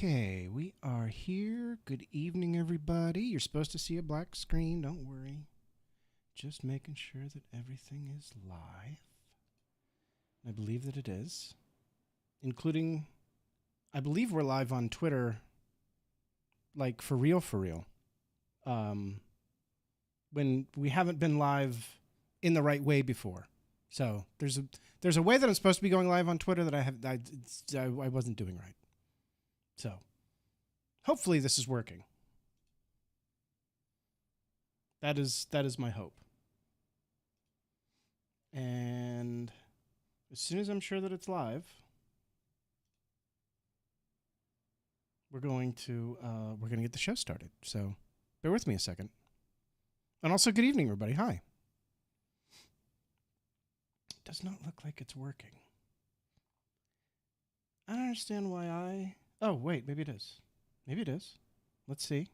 Okay, we are here. Good evening, everybody. You're supposed to see a black screen. Don't worry. Just making sure that everything is live. I believe that it is. Including, I believe we're live on Twitter, like for real, for real. When we haven't been live in the right way before. So there's a way that I'm supposed to be going live on Twitter that I wasn't doing right. So hopefully this is working. That is my hope. And as soon as I'm sure that it's live, we're going to get the show started. So bear with me a second. And also good evening, everybody. Hi. It does not look like it's working. I don't understand why Oh, wait, maybe it is. Maybe it is. Let's see.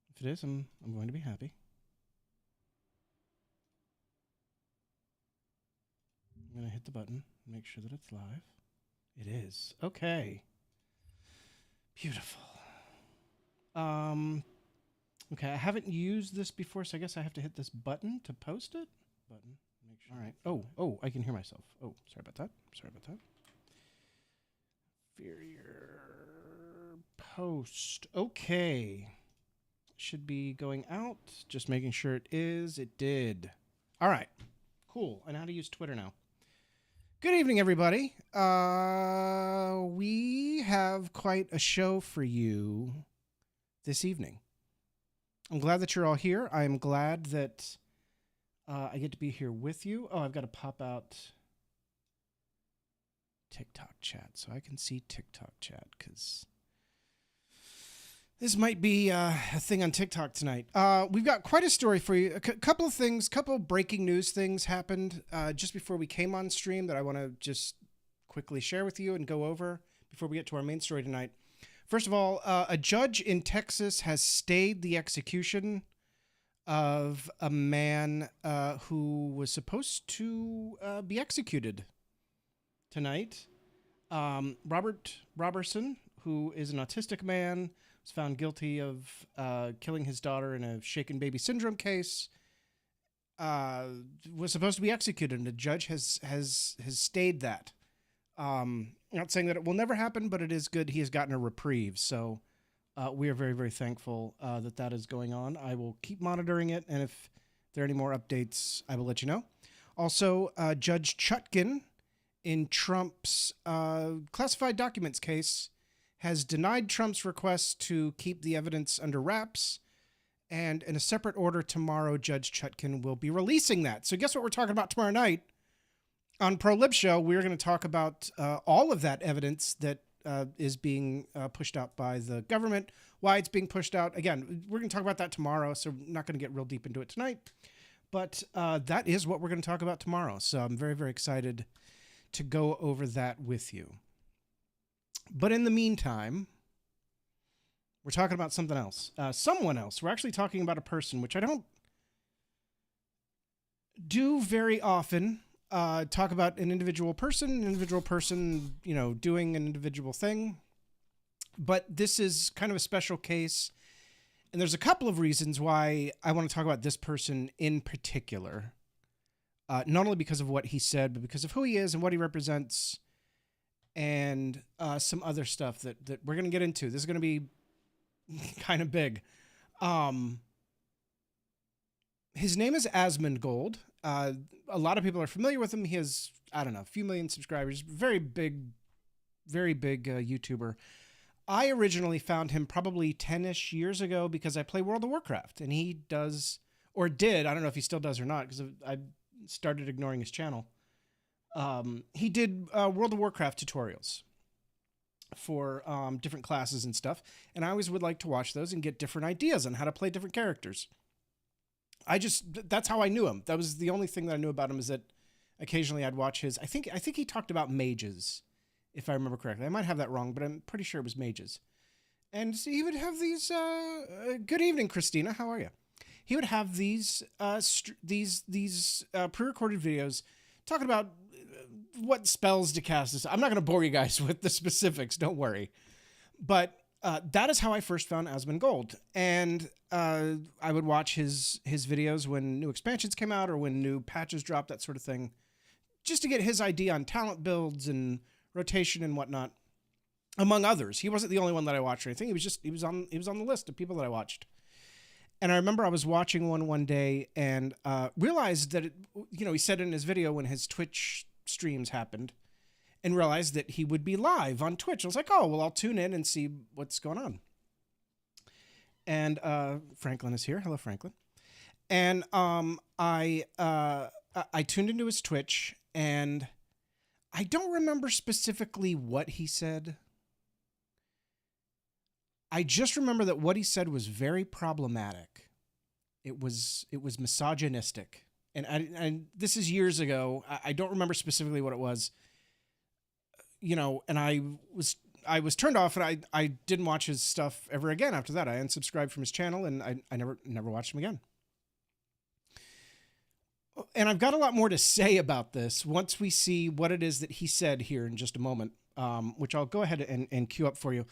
If it is, I'm going to be happy. I'm going to hit the button, make sure that it's live. It is. Okay. Beautiful. Okay, I haven't used this before, so I guess I have to hit this button to post it. Button. Make sure. All right. Oh, I can hear myself. Oh, sorry about that. Inferior post. Okay. Should be going out. Just making sure it is. It did. All right. Cool. I know how to use Twitter now. Good evening, everybody. We have quite a show for you this evening. I'm glad that you're all here. I'm glad that I get to be here with you. Oh, I've got to pop out TikTok chat so I can see TikTok chat because this might be a thing on TikTok tonight. We've got quite a story for you. A couple of things, couple breaking news things happened just before we came on stream that I want to just quickly share with you and go over before we get to our main story tonight. First of all, a judge in Texas has stayed the execution of a man who was supposed to be executed tonight. Robert Robertson, who is an autistic man, was found guilty of killing his daughter in a shaken baby syndrome case. Was supposed to be executed, and the judge has stayed that. Not saying that it will never happen, but it is good he has gotten a reprieve. So we are very, very thankful that is going on. I will keep monitoring it, and if there are any more updates, I will let you know. Also, Judge Chutkan in Trump's classified documents case has denied Trump's request to keep the evidence under wraps. And in a separate order tomorrow, Judge Chutkan will be releasing that. So guess what we're talking about tomorrow night? On Pro Lib Show, we're going to talk about all of that evidence that is being pushed out by the government, why it's being pushed out. Again, we're going to talk about that tomorrow, so I'm not going to get real deep into it tonight. But that is what we're going to talk about tomorrow. So I'm very, very excited to go over that with you. But in the meantime, we're talking about something else. Someone else. We're actually talking about a person, which I don't do very often. Talk about an individual person, doing an individual thing. But this is kind of a special case. And there's a couple of reasons why I want to talk about this person in particular. Not only because of what he said, but because of who he is and what he represents and some other stuff that we're going to get into. This is going to be kind of big. His name is ASMONDGOLD. A lot of people are familiar with him. He has, a few million subscribers. Very big YouTuber. I originally found him probably 10-ish years ago because I play World of Warcraft. And he does, or did, I don't know if he still does or not, because I started ignoring his channel. He did World of Warcraft tutorials for different classes and stuff. And I always would like to watch those and get different ideas on how to play different characters. That's how I knew him. That was the only thing that I knew about him, is that occasionally I'd watch his, I think he talked about mages, if I remember correctly. I might have that wrong, but I'm pretty sure it was mages. And so he would have these, good evening, Christina. How are you? He would have these pre-recorded videos talking about what spells to cast. I'm not going to bore you guys with the specifics. Don't worry. But that is how I first found ASMONDGOLD. And I would watch his videos when new expansions came out or when new patches dropped, that sort of thing, just to get his idea on talent builds and rotation and whatnot, among others. He wasn't the only one that I watched or anything. He was on the list of people that I watched. And I remember I was watching one day and realized that, he said in his video when his Twitch streams happened, and realized that he would be live on Twitch. I was like, oh, well, I'll tune in and see what's going on. And Franklin is here. Hello, Franklin. And I tuned into his Twitch, and I don't remember specifically what he said. I just remember that what he said was very problematic. It was misogynistic. And this is years ago. I don't remember specifically what it was. And I was turned off, and I didn't watch his stuff ever again after that. I unsubscribed from his channel, and I never watched him again. And I've got a lot more to say about this once we see what it is that he said here in just a moment, which I'll go ahead and queue up for you.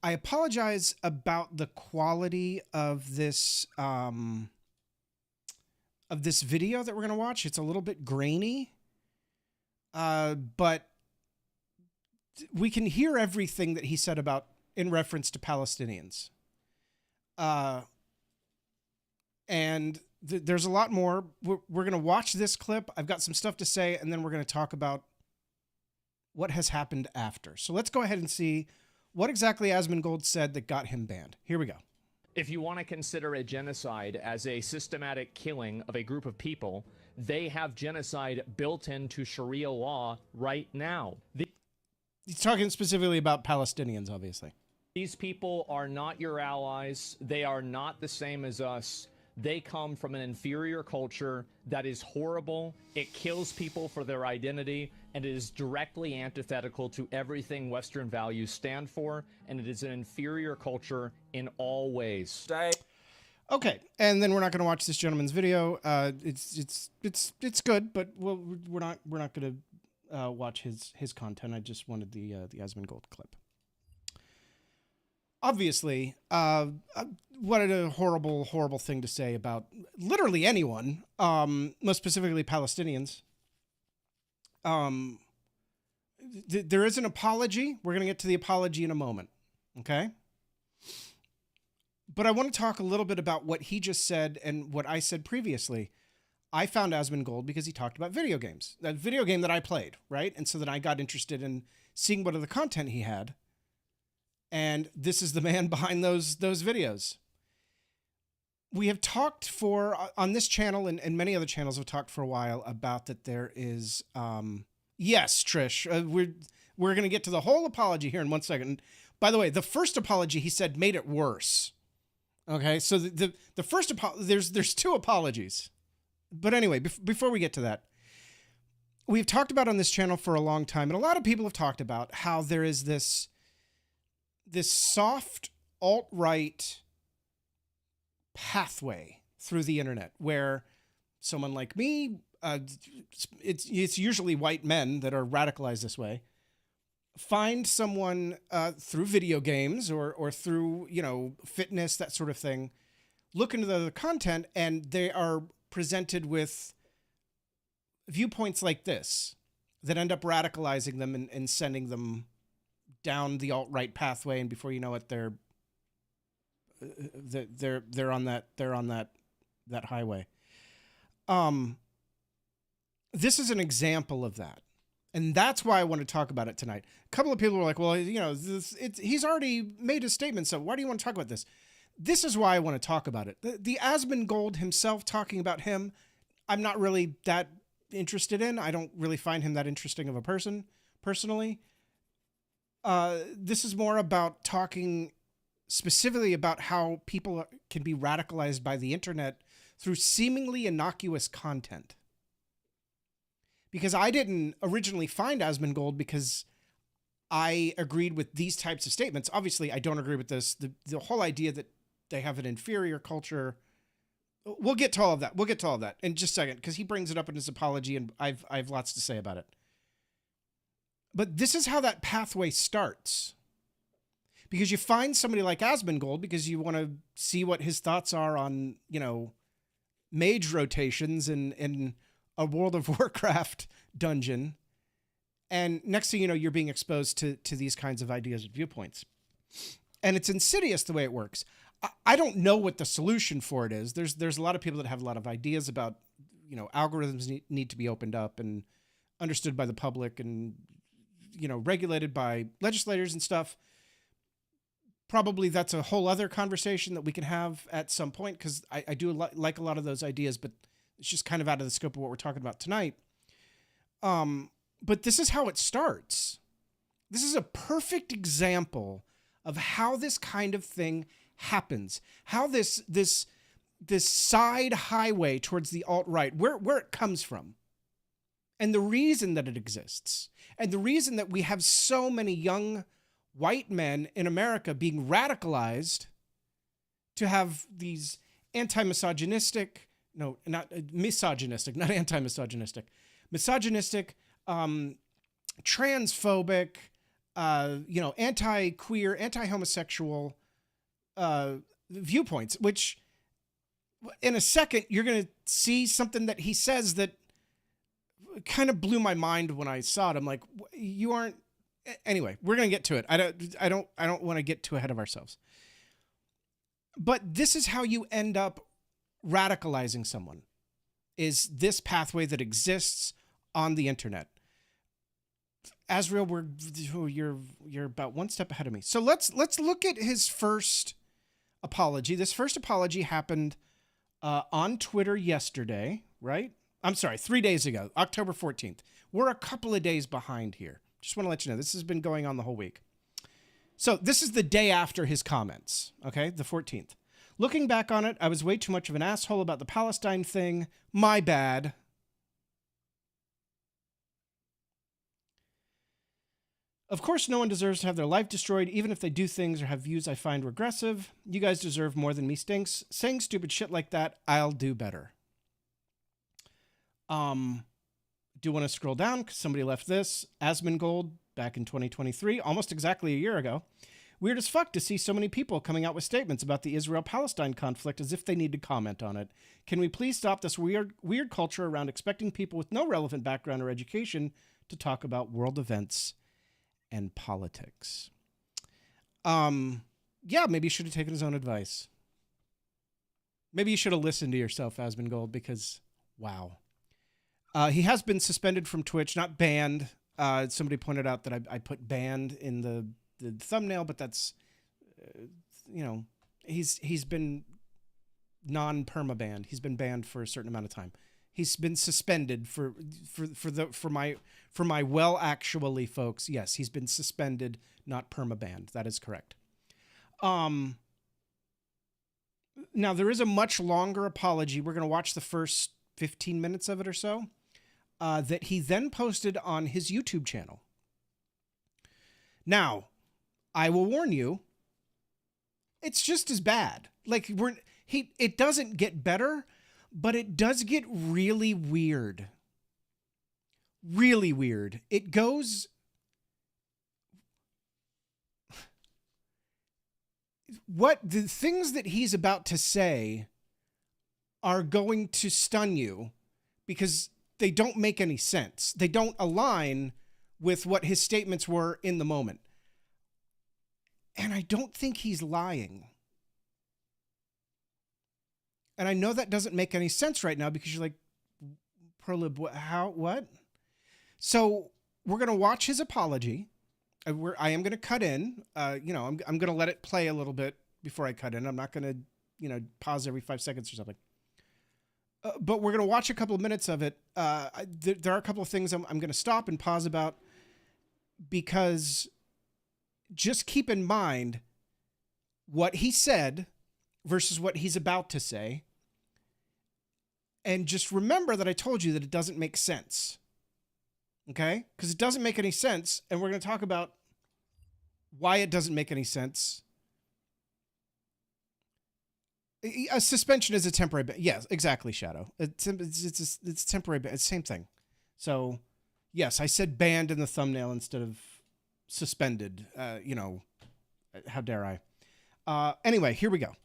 I apologize about the quality of this video that we're going to watch. It's a little bit grainy, but we can hear everything that he said about in reference to Palestinians. And there's a lot more. We're going to watch this clip. I've got some stuff to say, and then we're going to talk about what has happened after. So let's go ahead and see what exactly ASMONDGOLD said that got him banned. Here we go. If you want to consider a genocide as a systematic killing of a group of people, they have genocide built into Sharia law right now. He's talking specifically about Palestinians, obviously. These people are not your allies. They are not the same as us. They come from an inferior culture that is horrible. It kills people for their identity, and it is directly antithetical to everything Western values stand for, and it is an inferior culture in all ways. Okay, and then we're not going to watch this gentleman's video. It's good, but we're not going to watch his content. I just wanted the ASMONDGOLD clip. Obviously, what a horrible, horrible thing to say about literally anyone, most specifically Palestinians. There is an apology. We're going to get to the apology in a moment, okay? But I want to talk a little bit about what he just said and what I said previously. I found ASMONDGOLD because he talked about video games, that video game that I played, right? And so then I got interested in seeing what other content he had. And this is the man behind those videos. We have talked on this channel and many other channels have talked for a while about that there is, yes, Trish, we're going to get to the whole apology here in 1 second. By the way, the first apology he said made it worse. Okay, so the first there's two apologies. But anyway, before we get to that, we've talked about on this channel for a long time, and a lot of people have talked about how there is this soft alt-right pathway through the internet where someone like me, it's usually white men that are radicalized this way, find someone through video games or through, fitness, that sort of thing, look into the content, and they are presented with viewpoints like this that end up radicalizing them and sending them down the alt-right pathway, and before you know it, they're on that highway. This is an example of that, and that's why I want to talk about it tonight. A couple of people were like, "Well, he's already made a statement, so why do you want to talk about this?" This is why I want to talk about it. The ASMONDGOLD himself talking about him, I'm not really that interested in. I don't really find him that interesting of a person, personally. This is more about talking specifically about how people can be radicalized by the internet through seemingly innocuous content. Because I didn't originally find ASMONDGOLD because I agreed with these types of statements. Obviously, I don't agree with this. The whole idea that they have an inferior culture. We'll get to all of that. We'll get to all of that in just a second, because he brings it up in his apology, and I've lots to say about it. But this is how that pathway starts. because you find somebody like Asmongold because you want to see what his thoughts are on, mage rotations in a World of Warcraft dungeon. And next thing you know, you're being exposed to these kinds of ideas and viewpoints. And it's insidious the way it works. I don't know what the solution for it is. There's a lot of people that have a lot of ideas about, algorithms need to be opened up and understood by the public and, regulated by legislators and stuff. Probably that's a whole other conversation that we can have at some point, because I do like a lot of those ideas, but it's just kind of out of the scope of what we're talking about tonight. But this is how it starts. This is a perfect example of how this kind of thing happens. How this side highway towards the alt-right, where it comes from. And the reason that it exists. And the reason that we have so many young white men in America being radicalized to have these anti-misogynistic, no, not misogynistic, not anti-misogynistic, misogynistic, transphobic, anti-queer, anti-homosexual viewpoints, which in a second you're going to see something that he says that kind of blew my mind when I saw it. I'm like, you aren't. Anyway, we're going to get to it. I don't want to get too ahead of ourselves. But this is how you end up radicalizing someone, is this pathway that exists on the internet. Azrael, you're about one step ahead of me. So let's look at his first apology. This first apology happened on Twitter yesterday, right? I'm sorry, 3 days ago, October 14th. We're a couple of days behind here. Just want to let you know, this has been going on the whole week. So this is the day after his comments, okay? The 14th. Looking back on it, I was way too much of an asshole about the Palestine thing. My bad. Of course, no one deserves to have their life destroyed, even if they do things or have views I find regressive. You guys deserve more than me stinks. Saying stupid shit like that, I'll do better. Do want to scroll down because somebody left this. Asmongold back in 2023, almost exactly a year ago. Weird as fuck to see so many people coming out with statements about the Israel-Palestine conflict as if they need to comment on it. Can we please stop this weird culture around expecting people with no relevant background or education to talk about world events and politics? Yeah, maybe you should have taken his own advice. Maybe you should have listened to yourself, Asmongold, because wow. He has been suspended from Twitch, not banned. Somebody pointed out that I put banned in the thumbnail, but that's, he's been non-perma-banned. He's been banned for a certain amount of time. He's been suspended for my well, actually, folks. Yes, he's been suspended, not perma-banned. That is correct. Now there is a much longer apology. We're going to watch the first 15 minutes of it or so. That he then posted on his YouTube channel. Now, I will warn you, it's just as bad. Like it doesn't get better, but it does get really weird. Really weird. It goes. What the things that he's about to say are going to stun you because they don't make any sense. They don't align with what his statements were in the moment. And I don't think he's lying. And I know that doesn't make any sense right now because you're like, Prolib, what? So we're going to watch his apology. I am going to cut in. I'm going to let it play a little bit before I cut in. I'm not going to, pause every 5 seconds or something. But we're going to watch a couple of minutes of it. There are a couple of things I'm going to stop and pause about because just keep in mind what he said versus what he's about to say. And just remember that I told you that it doesn't make sense. Okay? Because it doesn't make any sense. And we're going to talk about why it doesn't make any sense. A suspension is a temporary ban. Yes, exactly, Shadow. It's temporary ban. It's the same thing. So, yes, I said banned in the thumbnail instead of suspended. How dare I? Anyway, here we go.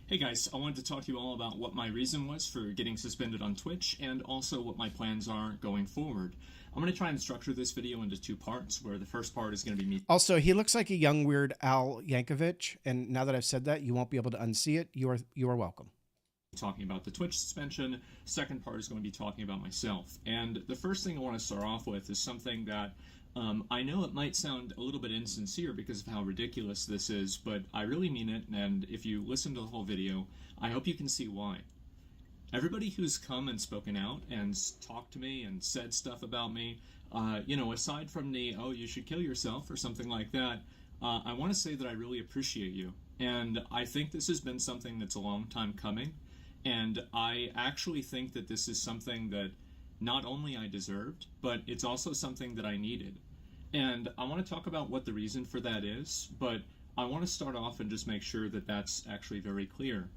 Hey guys, I wanted to talk to you all about what my reason was for getting suspended on Twitch and also what my plans are going forward. I'm going to try and structure this video into two parts, where the first part is going to be me. Also, he looks like a young Weird Al Yankovic, and now that I've said that, you won't be able to unsee it. You are welcome. Talking about the Twitch suspension. Second part is going to be talking about myself. And the first thing I want to start off with is something that I know it might sound a little bit insincere because of how ridiculous this is, but I really mean it, and if you listen to the whole video, I hope you can see why. Everybody who's come and spoken out and talked to me and said stuff about me, you know, aside from the, oh, you should kill yourself or something like that, I want to say that I really appreciate you. And I think this has been something that's a long time coming, and I actually think that this is something that not only I deserved, but it's also something that I needed. And I want to talk about what the reason for that is, but I want to start off and just make sure that that's actually very clear.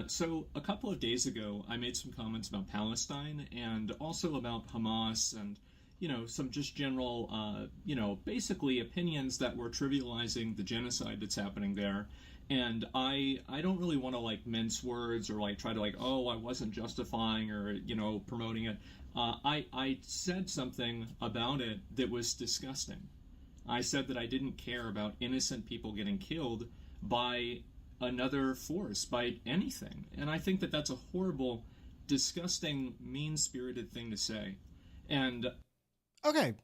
So a couple of days ago, I made some comments about Palestine and also about Hamas and, you know, some just general, you know, basically opinions that were trivializing the genocide that's happening there. And I don't really want to like mince words or like try to like, oh, I wasn't justifying or, you know, promoting it. I said something about it that was disgusting. I said that I didn't care about innocent people getting killed by another force, by anything. And I think that that's a horrible, disgusting, mean-spirited thing to say. And Okay.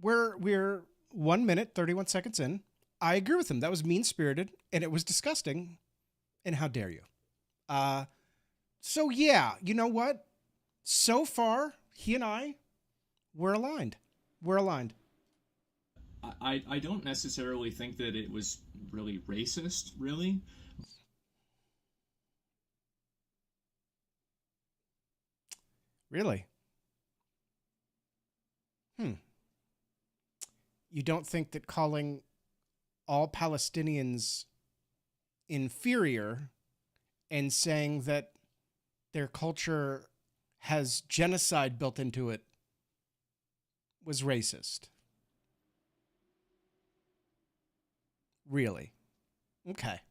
We're 1 minute, 31 seconds in. I agree with him. That was mean-spirited, and it was disgusting. And how dare you? So yeah, you know what? So far, he and I, we're aligned. We're aligned. I don't necessarily think that it was really racist, really. Really? You don't think that calling all Palestinians inferior and saying that their culture has genocide built into it was racist? Really? Okay.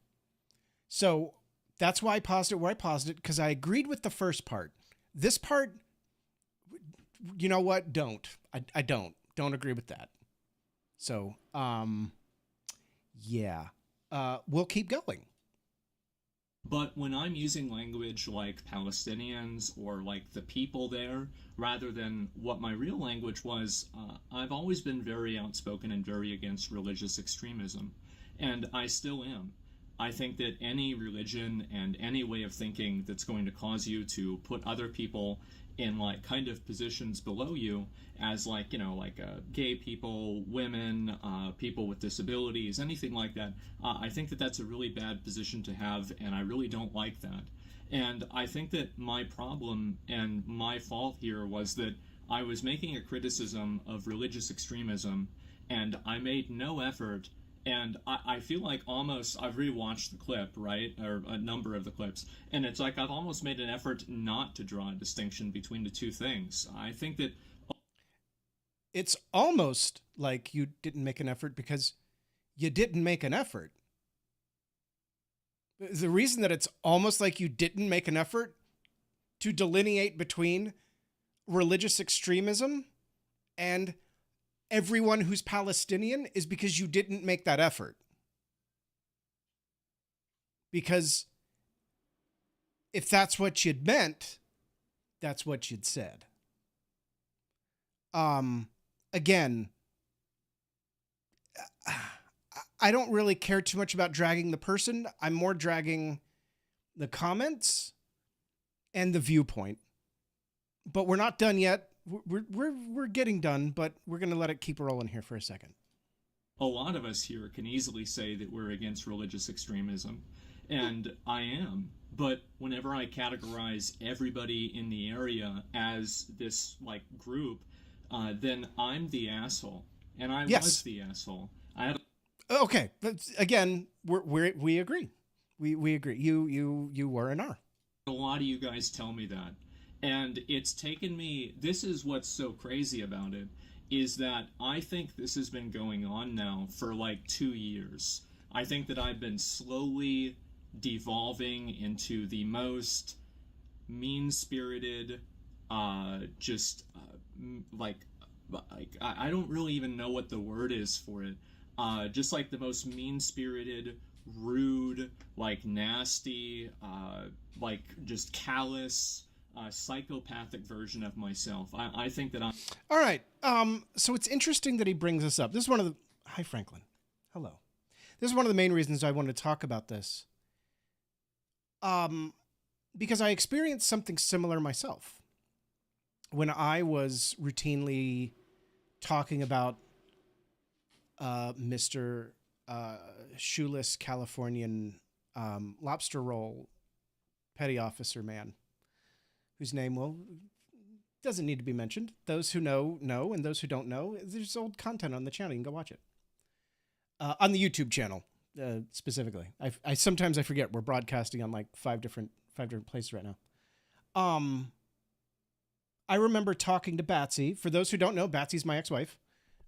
So that's why I paused it where I paused it, because I agreed with the first part. This part, you know what? I don't agree with that. So, yeah, we'll keep going. But when I'm using language like Palestinians or like the people there, rather than what my real language was, I've always been very outspoken and very against religious extremism. And I still am. I think that any religion and any way of thinking that's going to cause you to put other people in like kind of positions below you as like, you know, like gay people, women, people with disabilities, anything like that, I think that that's a really bad position to have, and I really don't like that. And I think that my problem and my fault here was that I was making a criticism of religious extremism, and I made no effort. And I feel like almost, I've rewatched the clip, right, or a number of the clips, and it's like I've almost made an effort not to draw a distinction between the two things. I think that it's almost like you didn't make an effort because you didn't make an effort. The reason that it's almost like you didn't make an effort to delineate between religious extremism and everyone who's Palestinian is because you didn't make that effort. Because if that's what you'd meant, that's what you'd said. Again, I don't really care too much about dragging the person. I'm more dragging the comments and the viewpoint. But we're not done yet. We're getting done, but we're going to let it keep rolling here for a second. a lot of us here can easily say that we're against religious extremism, and I am. But whenever I categorize everybody in the area as this like group, then I'm the asshole, and I was the asshole. I had okay, but again, we agree. We agree. You were and are. A lot of you guys tell me that, and it's taken me. This is what's so crazy about it. is that I think this has been going on now for like 2 years. I think that I've been slowly devolving into the most mean-spirited, just like I don't really even know what the word is for it. Just like the most mean-spirited, rude, like nasty, like just callous, psychopathic version of myself. I think that I'm. All right. So it's interesting that he brings this up. This is one of the. Hi, Franklin. Hello. This is one of the main reasons I wanted to talk about this. Because I experienced something similar myself when I was routinely talking about Mr. Shoeless Californian lobster roll petty officer man, whose name doesn't need to be mentioned. Those who know, and those who don't know, there's old content on the channel. You can go watch it. On the YouTube channel, specifically. I sometimes I forget we're broadcasting on like five different places right now. I remember talking to Batsy. For those who don't know, Batsy's my ex-wife,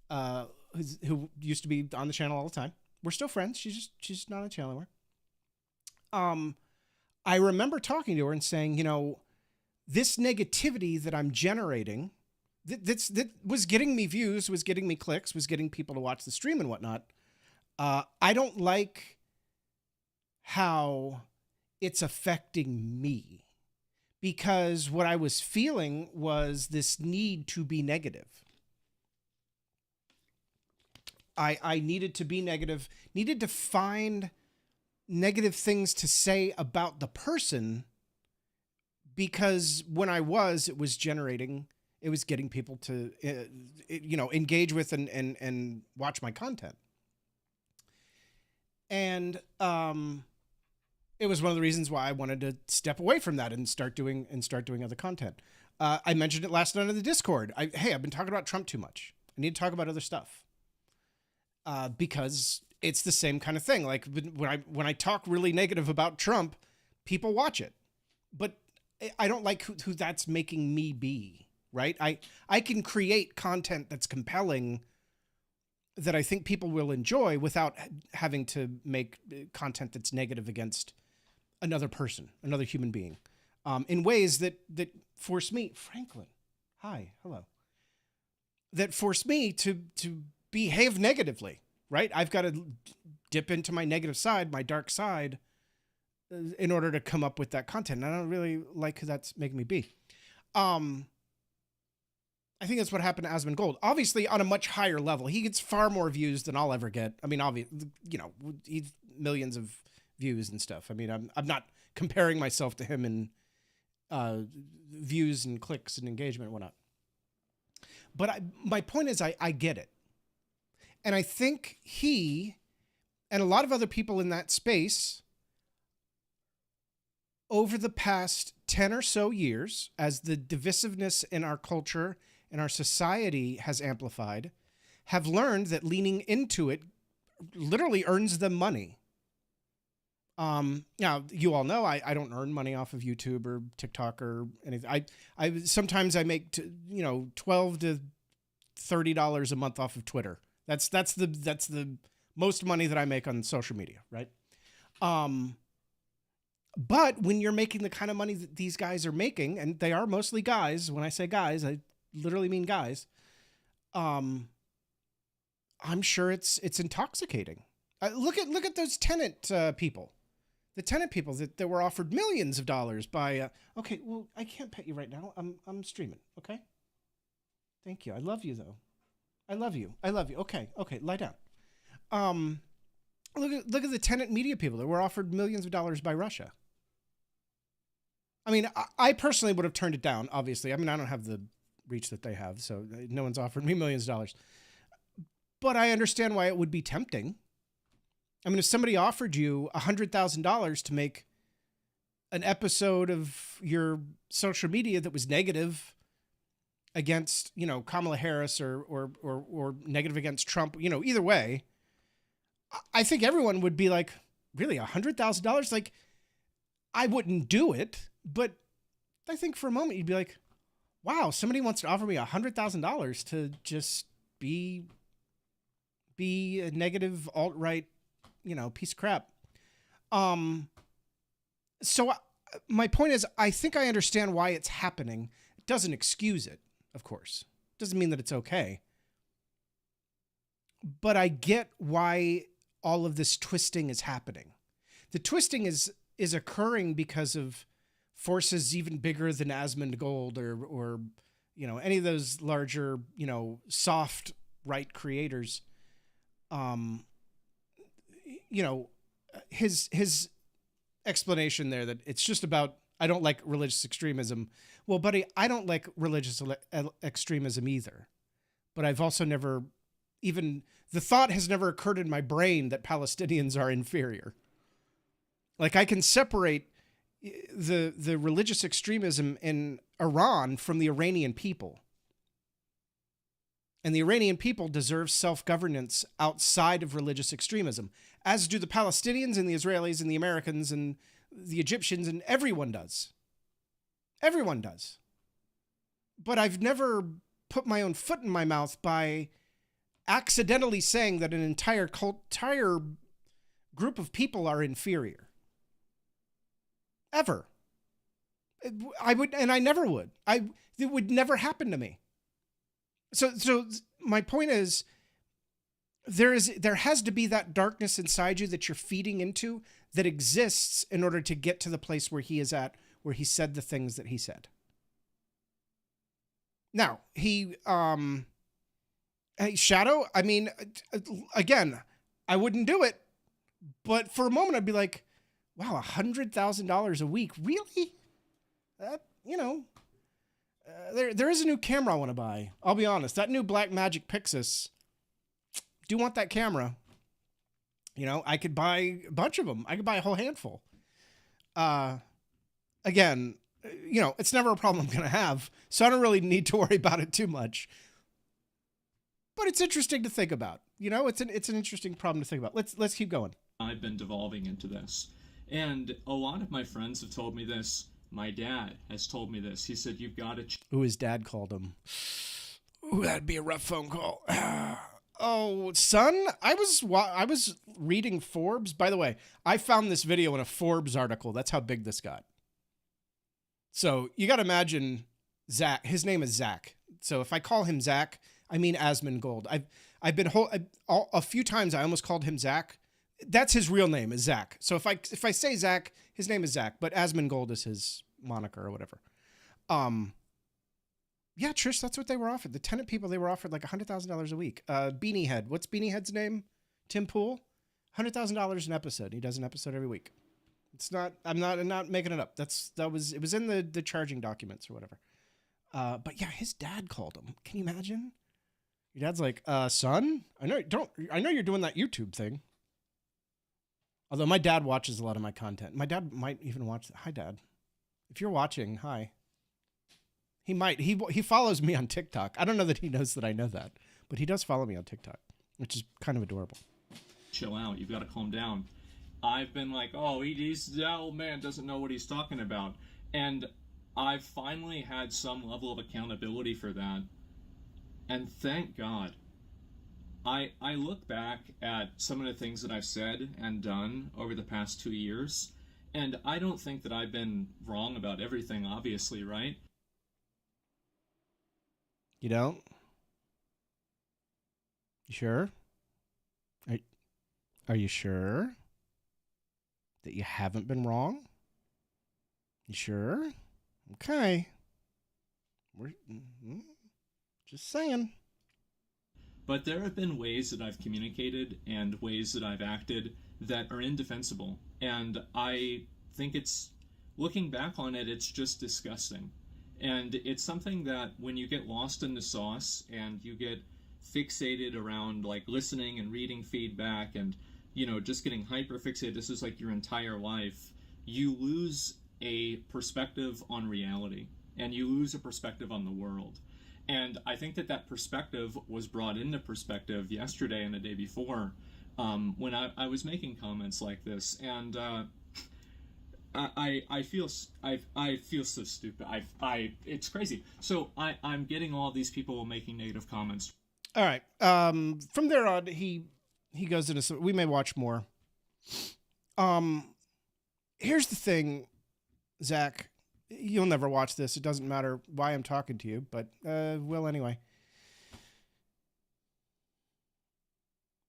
who used to be on the channel all the time. We're still friends. She's just not on the channel anymore. I remember talking to her and saying, you know, this negativity that I'm generating, that was getting me views, was getting me clicks, was getting people to watch the stream and whatnot. I don't like how it's affecting me, because what I was feeling was this need to be negative. I needed to be negative, needed to find negative things to say about the person, because when I was, it was getting people to, engage with and watch my content. And it was one of the reasons why I wanted to step away from that and start doing other content. I mentioned it last night on the Discord. I've been talking about Trump too much. I need to talk about other stuff. Because it's the same kind of thing. Like when I talk really negative about Trump, people watch it, but I don't like who that's making me be, right? I can create content that's compelling, that I think people will enjoy, without having to make content that's negative against another person, another human being, in ways that force me, Franklin, hi, hello, that force me to behave negatively, right? I've got to dip into my negative side, my dark side, in order to come up with that content. And I don't really like who that's making me be. I think that's what happened to ASMONDGOLD. Obviously, on a much higher level, he gets far more views than I'll ever get. I mean, he's millions of views and stuff. I mean, I'm not comparing myself to him in views and clicks and engagement and whatnot. But my point is, I get it. And I think he and a lot of other people in that space, over the past 10 or so years, as the divisiveness in our culture and our society has amplified, have learned that leaning into it literally earns them money. Now, you all know I don't earn money off of YouTube or TikTok or anything. I sometimes I make $12 to $30 a month off of Twitter. That's the most money that I make on social media, right? But when you're making the kind of money that these guys are making, and they are mostly guys, when I say guys, I literally mean guys, I'm sure it's intoxicating. Look at those tenant people. The tenant people that were offered millions of dollars by, okay, well, I can't pet you right now. I'm streaming, okay? Thank you. I love you, though. I love you. Okay, lie down. Look at the tenant media people that were offered millions of dollars by Russia. I mean, I personally would have turned it down, obviously. I mean, I don't have the reach that they have, so no one's offered me millions of dollars. But I understand why it would be tempting. I mean, if somebody offered you $100,000 to make an episode of your social media that was negative against, Kamala Harris or negative against Trump, either way, I think everyone would be like, really, $100,000? Like, I wouldn't do it, but I think for a moment you'd be like, wow, somebody wants to offer me $100,000 to just be a negative alt-right, piece of crap. So my point is, I think I understand why it's happening. It doesn't excuse it, of course. It doesn't mean that it's okay. But I get why all of this twisting is happening. The twisting is occurring because of forces even bigger than ASMONDGOLD or any of those larger, soft right creators. His explanation there that it's just about, I don't like religious extremism. Well, buddy, I don't like religious extremism either. But I've also never, even the thought has never occurred in my brain that Palestinians are inferior. Like, I can separate the religious extremism in Iran from the Iranian people. And the Iranian people deserve self-governance outside of religious extremism, as do the Palestinians and the Israelis and the Americans and the Egyptians, and everyone does. Everyone does. But I've never put my own foot in my mouth by accidentally saying that an entire group of people are inferior. Ever. I would, and I never would. It would never happen to me. So my point is, there has to be that darkness inside you that you're feeding into that exists in order to get to the place where he is at, where he said the things that he said. Now, Shadow, I mean, again, I wouldn't do it, but for a moment I'd be like, wow, $100,000 a week, really? That, there is a new camera I want to buy. I'll be honest. That new Blackmagic Pixis, do want that camera. I could buy a bunch of them. I could buy a whole handful. Again, it's never a problem I'm going to have, so I don't really need to worry about it too much. But it's interesting to think about. It's an interesting problem to think about. Let's keep going. I've been devolving into this. And a lot of my friends have told me this. My dad has told me this. He said, you've got to... Ooh, his dad called him. Ooh, that'd be a rough phone call. Oh, son, I was reading Forbes. By the way, I found this video in a Forbes article. That's how big this got. So you got to imagine Zach. His name is Zach. So if I call him Zach, I mean ASMONDGOLD. I've been a few times I almost called him Zach. That's his real name, is Zach. So if I say Zach, his name is Zach, but ASMONDGOLD is his moniker or whatever. Yeah, Trish, that's what they were offered. The tenant people, they were offered like $100,000 a week. Beanie Head. What's Beanie Head's name? Tim Pool? $100,000 an episode. He does an episode every week. It's not, I'm not making it up. It was in the charging documents or whatever. But yeah, his dad called him. Can you imagine? Your dad's like, son, I know you're doing that YouTube thing. Although my dad watches a lot of my content. My dad might even watch. Hi, Dad. If you're watching, hi. He might. He follows me on TikTok. I don't know that he knows that I know that, but he does follow me on TikTok, which is kind of adorable. Chill out. You've got to calm down. I've been like, oh, that old man doesn't know what he's talking about. And I've finally had some level of accountability for that. And thank God. I look back at some of the things that I've said and done over the past 2 years, and I don't think that I've been wrong about everything, obviously, right? You don't? You sure? Are you sure that you haven't been wrong? You sure? Okay. We're just saying. But there have been ways that I've communicated and ways that I've acted that are indefensible. And I think looking back on it, it's just disgusting. And it's something that when you get lost in the sauce and you get fixated around like listening and reading feedback and, just getting hyper fixated, this is like your entire life, you lose a perspective on reality and you lose a perspective on the world. And I think that perspective was brought into perspective yesterday and the day before when I was making comments like this. And I feel so stupid. It's crazy. So I'm getting all these people making negative comments. All right. From there on, he goes into some, we may watch more. Here's the thing, Zach. You'll never watch this. It doesn't matter why I'm talking to you, but will anyway.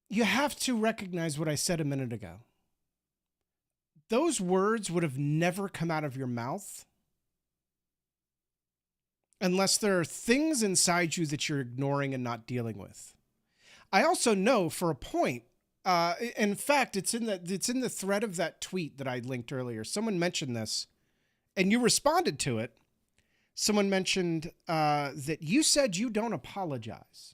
You have to recognize what I said a minute ago. Those words would have never come out of your mouth unless there are things inside you that you're ignoring and not dealing with. I also know for a point, in fact, it's in the thread of that tweet that I linked earlier. Someone mentioned this, and you responded to it. Someone mentioned that you said you don't apologize.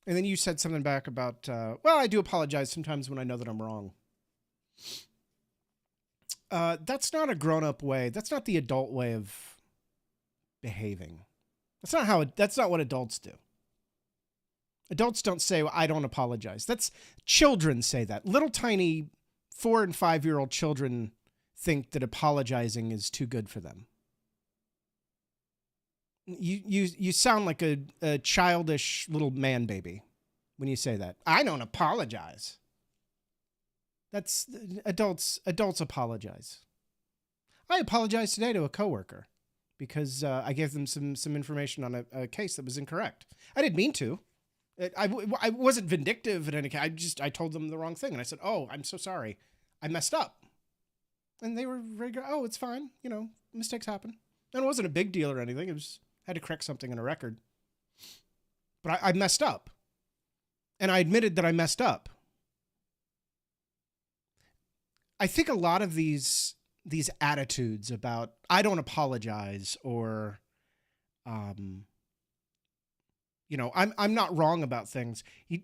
And then you said something back about, well, I do apologize sometimes when I know that I'm wrong. That's not a grown-up way. That's not the adult way of behaving. That's not what adults do. Adults don't say, well, I don't apologize. That's children say that. Little tiny 4 and 5-year-old children think that apologizing is too good for them. You sound like a childish little man baby when you say that. I don't apologize. That's adults apologize. I apologized today to a coworker because I gave them some information on a case that was incorrect. I didn't mean to. I wasn't vindictive in any case. I told them the wrong thing, and I said, "Oh, I'm so sorry. I messed up." And they were very good. Oh, it's fine. You know, mistakes happen. And it wasn't a big deal or anything. It was I had to correct something in a record. But I messed up. And I admitted that I messed up. I think a lot of these attitudes about I don't apologize or you know, I'm not wrong about things.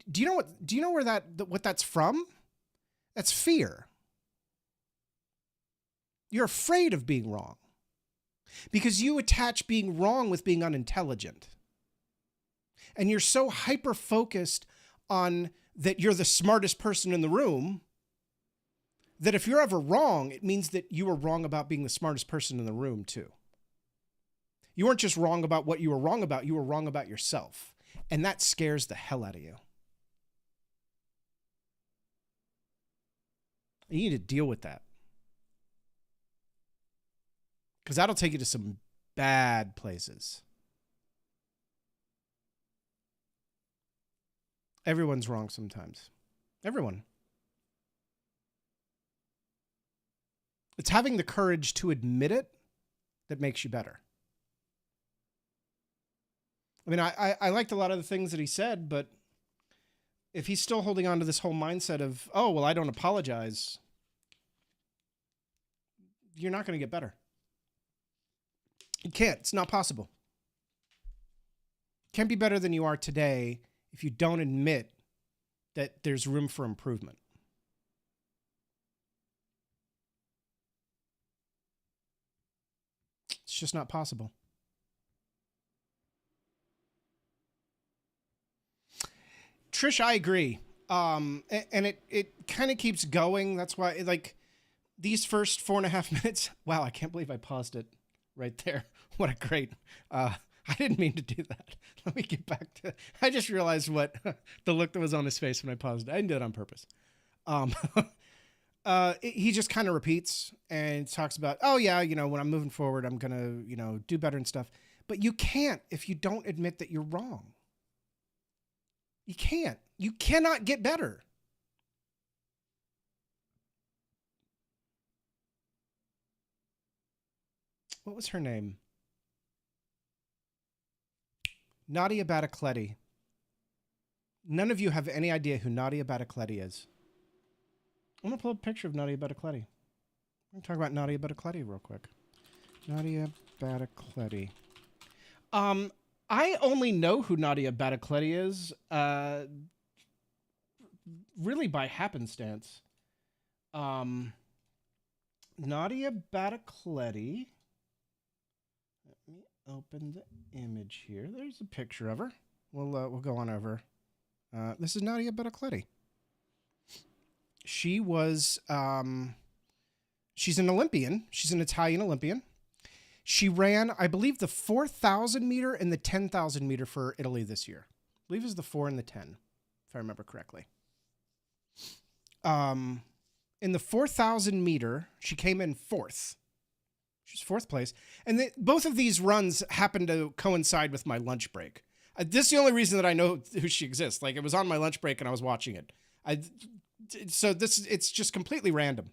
Do you know what that's from? That's fear. You're afraid of being wrong because you attach being wrong with being unintelligent. And you're so hyper-focused on that you're the smartest person in the room that if you're ever wrong, it means that you were wrong about being the smartest person in the room too. You weren't just wrong about what you were wrong about yourself. And that scares the hell out of you. You need to deal with that. Because that'll take you to some bad places. Everyone's wrong sometimes. Everyone. It's having the courage to admit it that makes you better. I mean, I liked a lot of the things that he said, but if he's still holding on to this whole mindset of, oh, well, I don't apologize, you're not going to get better. You can't. It's not possible. You can't be better than you are today if you don't admit that there's room for improvement. It's just not possible. Trish, I agree. And it kind of keeps going. That's why, like, these first 4.5 minutes, wow, I can't believe I paused it right there. What a great, I didn't mean to do that. Let me get back to, I just realized what the look that was on his face when I paused it. I didn't do it on purpose. He just kind of repeats and talks about, oh yeah, you know, when I'm moving forward, I'm going to, you know, do better and stuff. But you can't if you don't admit that you're wrong. You can't. You cannot get better. What was her name? Nadia Batacletti. None of you have any idea who Nadia Batacletti is. I'm going to pull up a picture of Nadia Batacletti. I'm going to talk about Nadia Batacletti real quick. Nadia Batacletti. I only know who Nadia Batacletti is, really by happenstance. Nadia Batacletti. Let me open the image here. There's a picture of her. We'll go on over. This is Nadia Batacletti. She was, she's an Olympian. She's an Italian Olympian. She ran, I believe, the 4,000 meter and the 10,000 meter for Italy this year. I believe it was the 4 and the 10, if I remember correctly. In the 4,000 meter, she came in fourth. She was fourth place. And both of these runs happened to coincide with my lunch break. This is the only reason that I know who she exists. Like, it was on my lunch break and I was watching it. It's just completely random.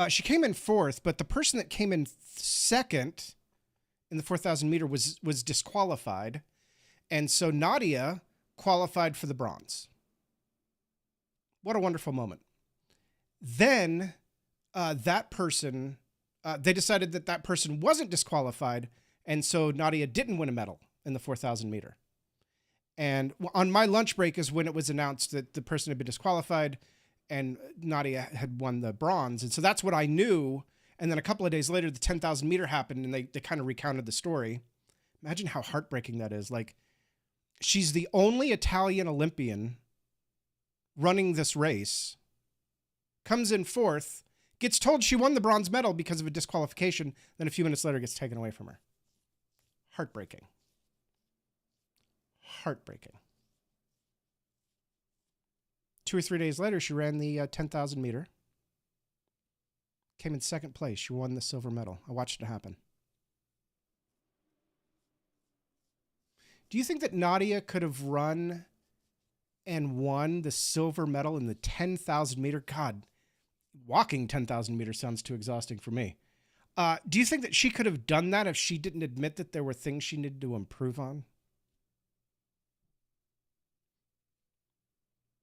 She came in fourth, but the person that came in second in the 4,000 meter was disqualified. And so Nadia qualified for the bronze. What a wonderful moment. Then that person, they decided that that person wasn't disqualified. And so Nadia didn't win a medal in the 4,000 meter. And on my lunch break is when it was announced that the person had been disqualified and Nadia had won the bronze. And so that's what I knew. And then a couple of days later, the 10,000 meter happened and they kind of recounted the story. Imagine how heartbreaking that is. Like, she's the only Italian Olympian running this race, comes in fourth, gets told she won the bronze medal because of a disqualification, then a few minutes later gets taken away from her. Heartbreaking. Heartbreaking. 2 or 3 days later, she ran the 10,000 meter. Came in second place. She won the silver medal. I watched it happen. Do you think that Nadia could have run and won the silver medal in the 10,000 meter? God, walking 10,000 meters sounds too exhausting for me. Do you think that she could have done that if she didn't admit that there were things she needed to improve on?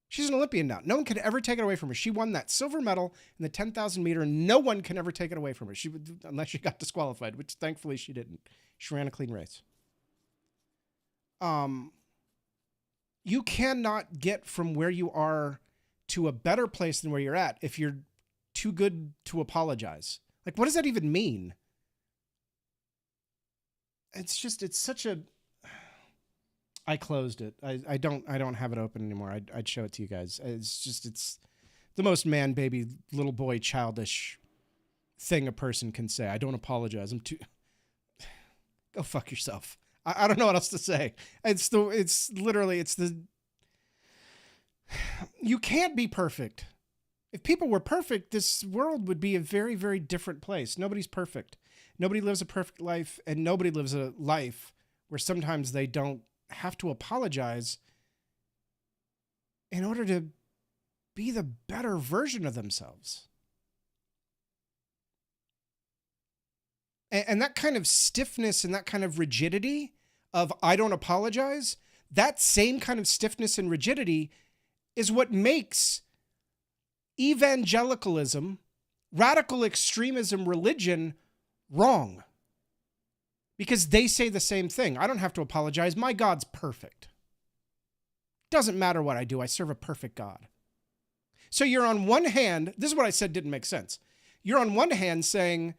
She's an Olympian now. No one could ever take it away from her. She won that silver medal in the 10,000 meter, and no one can ever take it away from her. She would, unless she got disqualified, which thankfully she didn't. She ran a clean race. You cannot get from where you are to a better place than where you're at if you're too good to apologize. Like, what does that even mean? It's such a... I closed it. I don't have it open anymore. I'd show it to you guys. It's the most man, baby, little boy, childish thing a person can say. I don't apologize. Go fuck yourself. I don't know what else to say. You can't be perfect. If people were perfect, this world would be a very, very different place. Nobody's perfect. Nobody lives a perfect life, and nobody lives a life where sometimes they don't have to apologize in order to be the better version of themselves. And that kind of stiffness and that kind of rigidity of I don't apologize, that same kind of stiffness and rigidity is what makes evangelicalism, radical extremism, religion wrong. Because they say the same thing. I don't have to apologize. My God's perfect. Doesn't matter what I do. I serve a perfect God. So you're on one hand, this is what I said didn't make sense. You're on one hand saying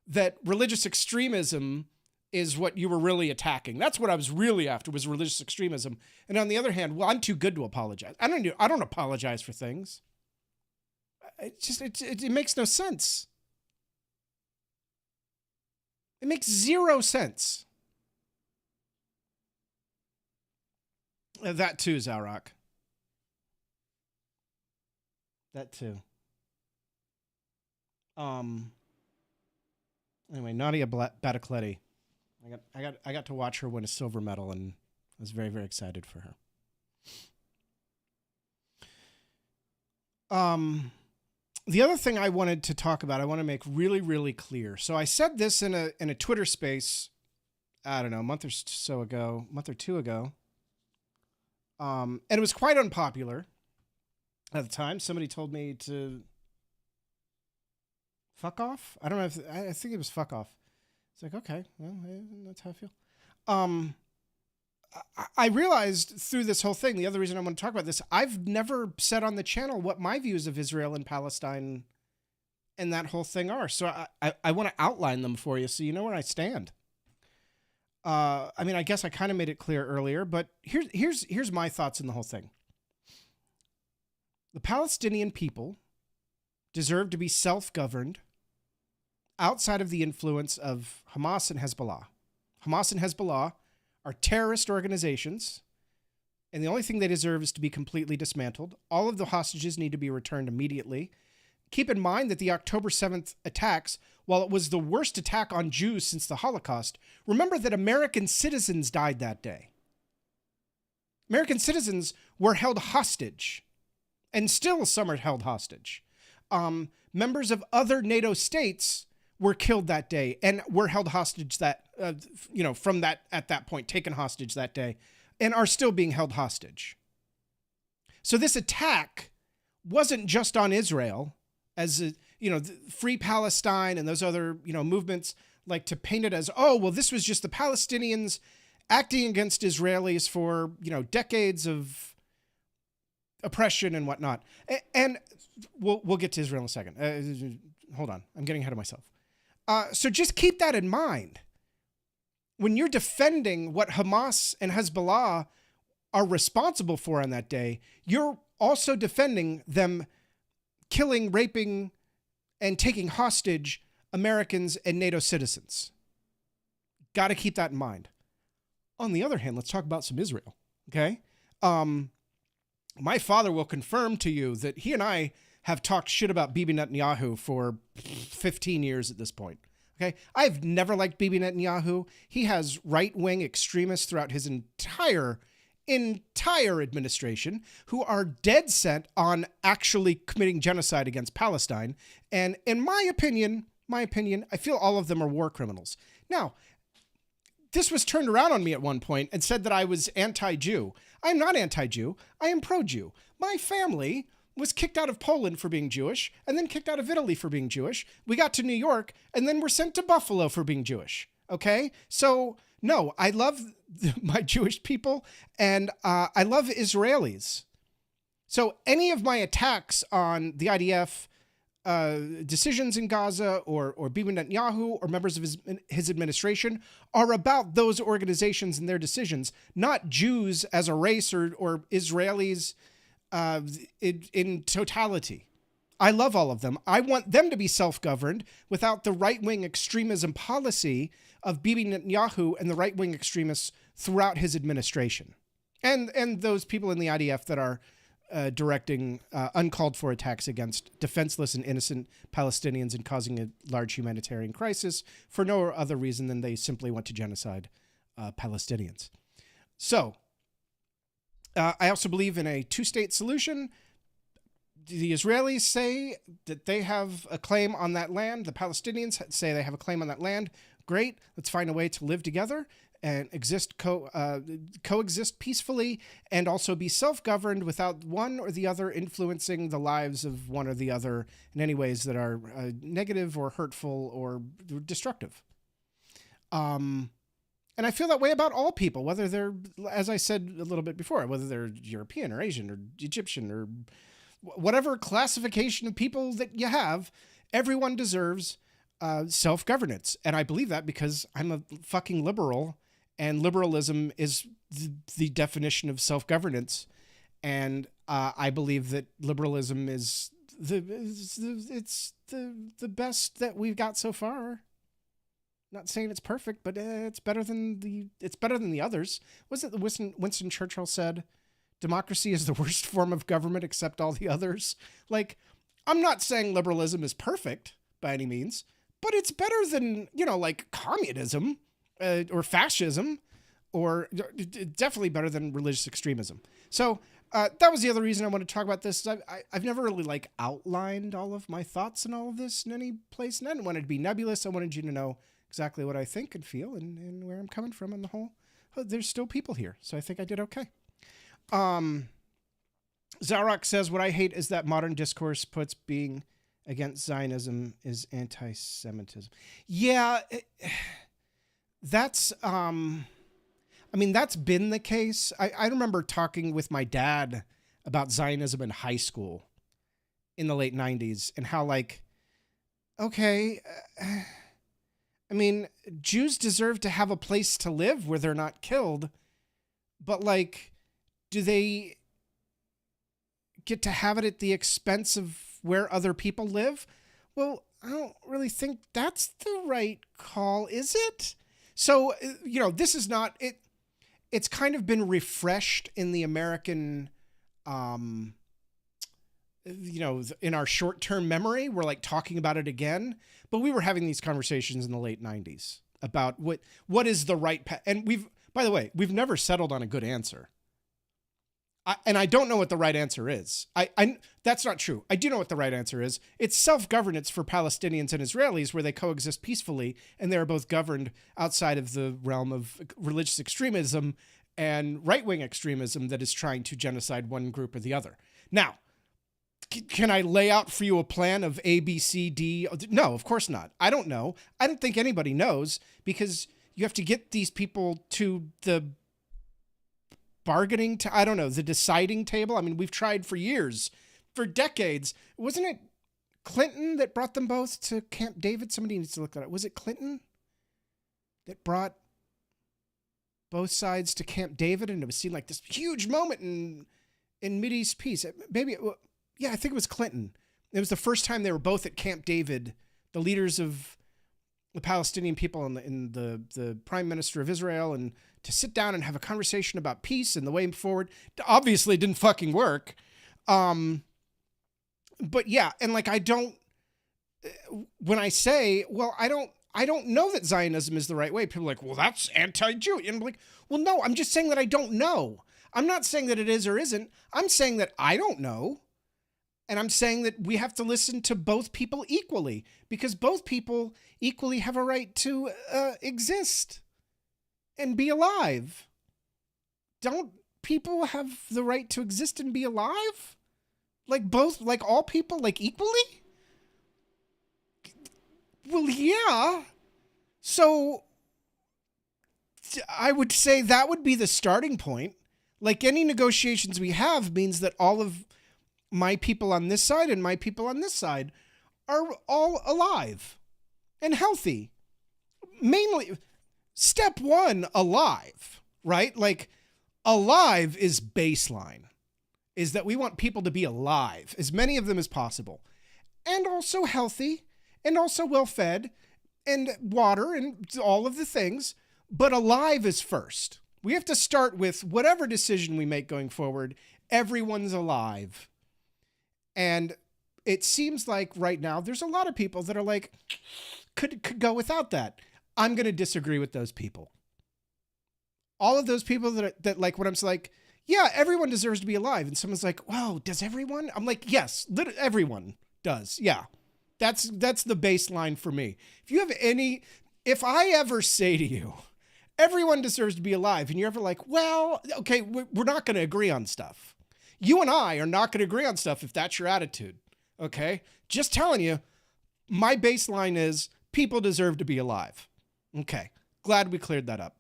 that religious extremism is what you were really attacking. That's what I was really after, was religious extremism. And on the other hand, well, I'm too good to apologize. I don't apologize for things. It makes no sense. It makes zero sense. That too, Zarock. That too. Anyway, Nadia Batacletti. I got to watch her win a silver medal, and I was very, very excited for her. The other thing I wanted to talk about, I want to make really, really clear. So I said this in a Twitter space, I don't know, a month or two ago. And it was quite unpopular at the time. Somebody told me to fuck off. I don't know I think it was fuck off. It's like, okay, well, that's how I feel. I realized through this whole thing, the other reason I want to talk about this, I've never said on the channel what my views of Israel and Palestine and that whole thing are. So I want to outline them for you so you know where I stand. I mean, I guess I kind of made it clear earlier, but here's my thoughts on the whole thing. The Palestinian people deserve to be self-governed outside of the influence of Hamas and Hezbollah. Hamas and Hezbollah are terrorist organizations, and the only thing they deserve is to be completely dismantled. All of the hostages need to be returned immediately. Keep in mind that the October 7th attacks, while it was the worst attack on Jews since the Holocaust, remember that American citizens died that day. American citizens were held hostage, and still some are held hostage. Members of other NATO states were killed that day and were held hostage from that, at that point, taken hostage that day, and are still being held hostage. So this attack wasn't just on Israel, as Free Palestine and those other, movements like to paint it as, oh, well, this was just the Palestinians acting against Israelis for, decades of oppression and whatnot. And we'll get to Israel in a second. Hold on. I'm getting ahead of myself. So just keep that in mind. When you're defending what Hamas and Hezbollah are responsible for on that day, you're also defending them killing, raping, and taking hostage Americans and NATO citizens. Got to keep that in mind. On the other hand, let's talk about some Israel, okay? My father will confirm to you that he and I have talked shit about Bibi Netanyahu for 15 years at this point, okay? I've never liked Bibi Netanyahu. He has right-wing extremists throughout his entire administration who are dead set on actually committing genocide against Palestine. And in my opinion, I feel all of them are war criminals. Now, this was turned around on me at one point and said that I was anti-Jew. I'm not anti-Jew. I am pro-Jew. My family was kicked out of Poland for being Jewish and then kicked out of Italy for being Jewish. We got to New York and then were sent to Buffalo for being Jewish. Okay? So, no, I love my Jewish people and I love Israelis. So any of my attacks on the IDF, decisions in Gaza or Bibi Netanyahu or members of his administration are about those organizations and their decisions, not Jews as a race or Israelis in totality. I love all of them. I want them to be self-governed without the right-wing extremism policy of Bibi Netanyahu and the right-wing extremists throughout his administration. And those people in the IDF that are directing uncalled for attacks against defenseless and innocent Palestinians and causing a large humanitarian crisis for no other reason than they simply want to genocide Palestinians. So I also believe in a two-state solution. The Israelis say that they have a claim on that land. The Palestinians say they have a claim on that land. Great. Let's find a way to live together and coexist peacefully and also be self-governed without one or the other influencing the lives of one or the other in any ways that are negative or hurtful or destructive. And I feel that way about all people, whether they're, as I said a little bit before, whether they're European or Asian or Egyptian or whatever classification of people that you have, everyone deserves self-governance. And I believe that because I'm a fucking liberal. And liberalism is the definition of self-governance, and I believe that liberalism is the best that we've got so far. Not saying it's perfect, but it's better than the others. Was it Winston Churchill said, "Democracy is the worst form of government except all the others." Like, I'm not saying liberalism is perfect by any means, but it's better than like communism. Or fascism, or definitely better than religious extremism. So that was the other reason I wanted to talk about this. I've never really outlined all of my thoughts and all of this in any place, and I didn't want it to be nebulous. I wanted you to know exactly what I think and feel and where I'm coming from on the whole. There's still people here, so I think I did okay. Zarok says, what I hate is that modern discourse puts being against Zionism is anti-Semitism. Yeah, that's been the case. I remember talking with my dad about Zionism in high school in the late 90s and how Jews deserve to have a place to live where they're not killed, but do they get to have it at the expense of where other people live? Well, don't really think that's the right call, is it? So, this is not it. It's kind of been refreshed in the American, in our short-term memory. We're like talking about it again, but we were having these conversations in the late 90s about what is the right path. And by the way, we've never settled on a good answer. And I don't know what the right answer is. That's not true. I do know what the right answer is. It's self-governance for Palestinians and Israelis, where they coexist peacefully, and they're both governed outside of the realm of religious extremism and right-wing extremism that is trying to genocide one group or the other. Now, can I lay out for you a plan of A, B, C, D? No, of course not. I don't know. I don't think anybody knows, because you have to get these people to the bargaining, the deciding table. I mean, we've tried for years, for decades. Wasn't it Clinton that brought them both to Camp David? Somebody needs to look that up. Was it Clinton that brought both sides to Camp David? And it was seen like this huge moment in Mideast peace. Yeah, I think it was Clinton. It was the first time they were both at Camp David, the leaders of the Palestinian people and the prime minister of Israel, and to sit down and have a conversation about peace and the way forward. Obviously, it didn't fucking work. But yeah, and like, when I say, well, I don't know that Zionism is the right way. People are like, well, that's anti-Jewish. And I'm like, well, no, I'm just saying that I don't know. I'm not saying that it is or isn't. I'm saying that I don't know. And I'm saying that we have to listen to both people equally, because both people equally have a right to exist and be alive. Don't people have the right to exist and be alive? Like all people, like equally? Well, yeah. So I would say that would be the starting point. Like, any negotiations we have means that all of my people on this side and my people on this side are all alive and healthy. Mainly, step one, alive, right? Like, alive is baseline, is that we want people to be alive, as many of them as possible, and also healthy, and also well-fed, and water, and all of the things, but alive is first. We have to start with whatever decision we make going forward, everyone's alive. And it seems like right now there's a lot of people that are like, could go without that. I'm going to disagree with those people. All of those people that like, when I'm like, yeah, everyone deserves to be alive. And someone's like, wow, does everyone? I'm like, yes, everyone does. Yeah. That's the baseline for me. If I ever say to you, everyone deserves to be alive, and you're ever like, well, okay, we're not going to agree on stuff. You and I are not going to agree on stuff if that's your attitude, okay? Just telling you, my baseline is people deserve to be alive. Okay, glad we cleared that up.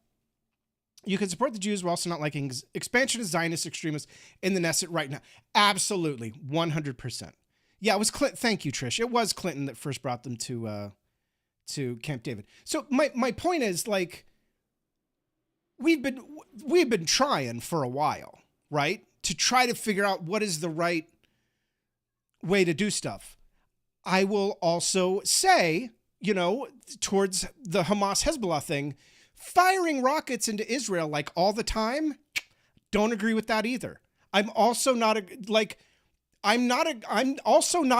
You can support the Jews while also not liking expansionist Zionist extremists in the Knesset right now. Absolutely, 100%. Yeah, it was Clinton. Thank you, Trish. It was Clinton that first brought them to Camp David. So my point is, like, we've been trying for a while, right? To try to figure out what is the right way to do stuff. I will also say, towards the Hamas-Hezbollah thing, firing rockets into Israel like all the time, don't agree with that either. I'm also not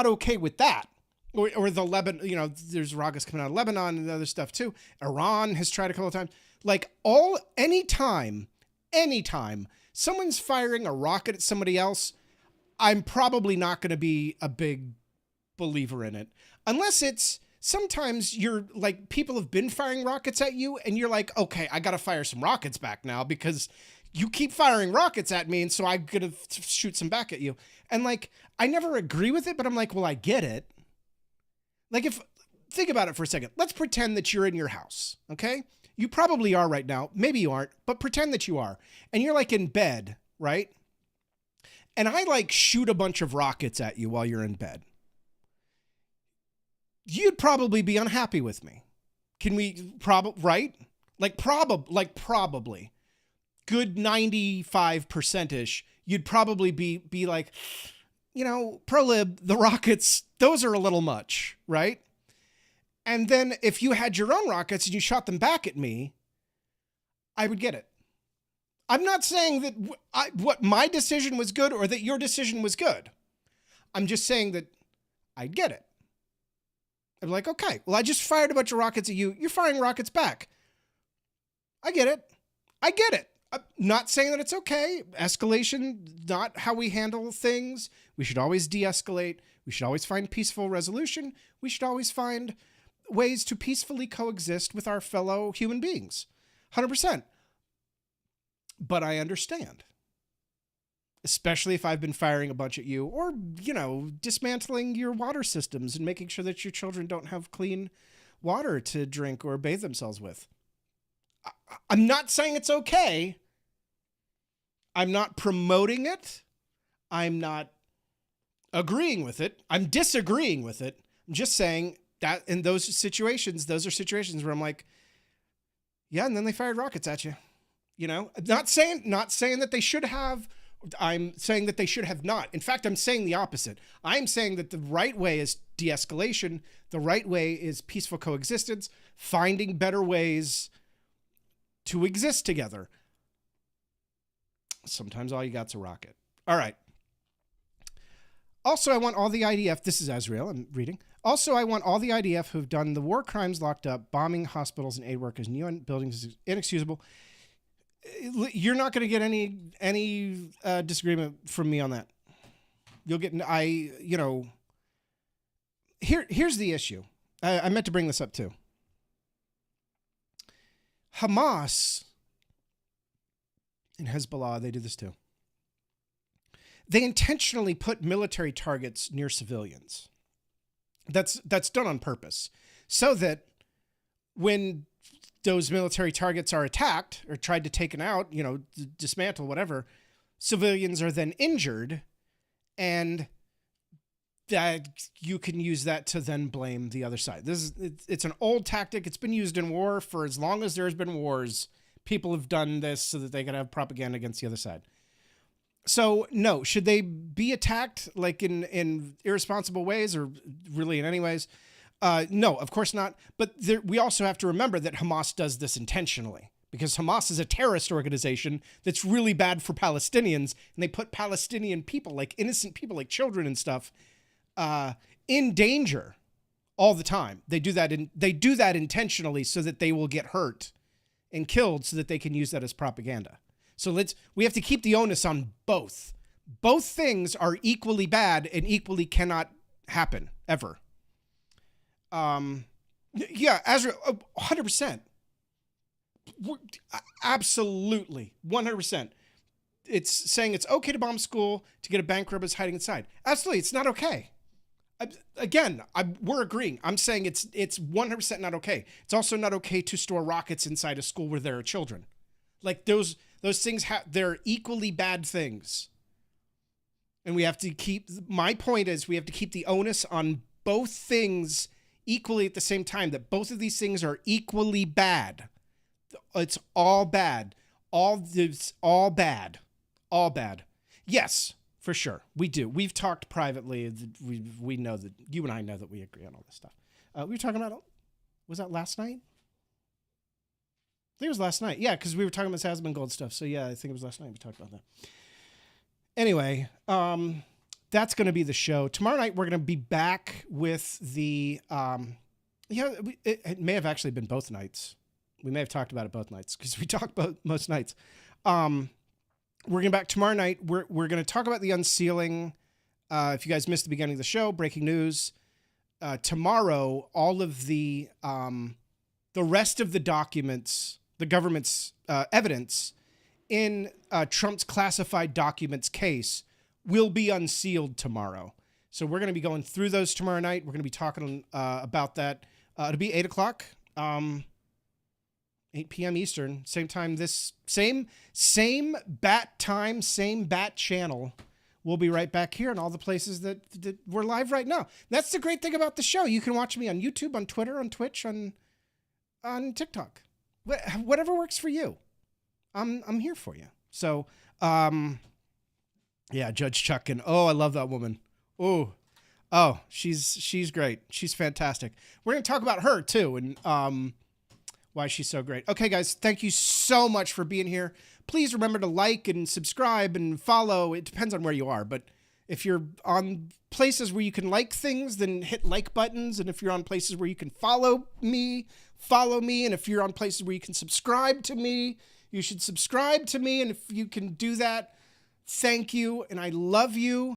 okay with that. Or the Lebanon, there's rockets coming out of Lebanon and other stuff too. Iran has tried a couple of times. Like, anytime someone's firing a rocket at somebody else, I'm probably not going to be a big believer in it. Unless it's, sometimes you're like, people have been firing rockets at you and you're like, okay, I got to fire some rockets back now because you keep firing rockets at me. And so I'm going to shoot some back at you. And like, I never agree with it, but I'm like, well, I get it. Like, think about it for a second. Let's pretend that you're in your house. Okay. You probably are right now. Maybe you aren't, but pretend that you are. And you're like in bed, right? And I like shoot a bunch of rockets at you while you're in bed. You'd probably be unhappy with me. Can we right? Probably. Good 95%-ish. You'd probably be like, prolib, the rockets, those are a little much, right? And then if you had your own rockets and you shot them back at me, I would get it. I'm not saying that what my decision was good or that your decision was good. I'm just saying that I'd get it. I'm like, okay, well, I just fired a bunch of rockets at you. You're firing rockets back. I get it. I get it. I'm not saying that it's okay. Escalation, not how we handle things. We should always de-escalate. We should always find peaceful resolution. We should always find ways to peacefully coexist with our fellow human beings. 100%. But I understand. Especially if I've been firing a bunch at you or, dismantling your water systems and making sure that your children don't have clean water to drink or bathe themselves with. I'm not saying it's okay. I'm not promoting it. I'm not agreeing with it. I'm disagreeing with it. I'm just saying that in those are situations where I'm like, yeah, and then they fired rockets at you. Not saying that they should have. I'm saying that they should have not. In fact, I'm saying the opposite. I'm saying that the right way is de-escalation. The right way is peaceful coexistence, finding better ways to exist together. Sometimes all you got's a rocket. All right. Also, I want all the IDF, this is Azrael, I'm reading. Also, I want all the IDF who've done the war crimes locked up, bombing hospitals and aid workers and UN buildings is inexcusable. You're not going to get any disagreement from me on that. You'll get, here's the issue. I meant to bring this up too. Hamas and Hezbollah, they do this too. They intentionally put military targets near civilians. That's done on purpose so that when those military targets are attacked or tried to taken out, dismantle, whatever, civilians are then injured, and that you can use that to then blame the other side. It's an old tactic. It's been used in war for as long as there's been wars. People have done this so that they can have propaganda against the other side. So no, should they be attacked like in irresponsible ways or really in any ways? No, of course not. But we also have to remember that Hamas does this intentionally because Hamas is a terrorist organization that's really bad for Palestinians. And they put Palestinian people, like innocent people, like children and stuff, in danger all the time. They do that intentionally so that they will get hurt and killed so that they can use that as propaganda. So we have to keep the onus on both. Both things are equally bad and equally cannot happen ever. Yeah, Azra, 100%. Absolutely, 100%. It's saying it's okay to bomb school to get a bank robbers hiding inside. Absolutely, it's not okay. We're agreeing. I'm saying it's 100% not okay. It's also not okay to store rockets inside a school where there are children. Like those things, they're equally bad things. And we have to my point is we have to keep the onus on both things equally at the same time, that both of these things are equally bad. It's all bad. All bad. All bad. Yes, for sure. We do. We've talked privately. We know that you and I know that we agree on all this stuff. We were talking about, was that last night? I think it was last night. Yeah, because we were talking about this ASMONDGOLD stuff. So yeah, I think it was last night we talked about that. Anyway, that's going to be the show. Tomorrow night, we're going to be back with the, it may have actually been both nights. We may have talked about it both nights because we talk about most nights. We're going back tomorrow night. We're going to talk about the unsealing. If you guys missed the beginning of the show, breaking news. Tomorrow, all of the rest of the documents, the government's evidence in Trump's classified documents case will be unsealed tomorrow. So we're going to be going through those tomorrow night. We're going to be talking about that. It'll be 8 o'clock, 8 p.m. Eastern, same time, same bat time, same bat channel. We'll be right back here in all the places that we're live right now. That's the great thing about the show. You can watch me on YouTube, on Twitter, on Twitch, on TikTok. Whatever works for you. I'm here for you. So, yeah, Judge Chuck, and oh, I love that woman. Oh, Oh, she's great. She's fantastic. We're going to talk about her too, and why she's so great. Okay, guys, thank you so much for being here. Please remember to like and subscribe and follow. It depends on where you are, but if you're on places where you can like things, then hit like buttons. And if you're on places where you can follow me. And if you're on places where you can subscribe to me, you should subscribe to me. And if you can do that, thank you. And I love you.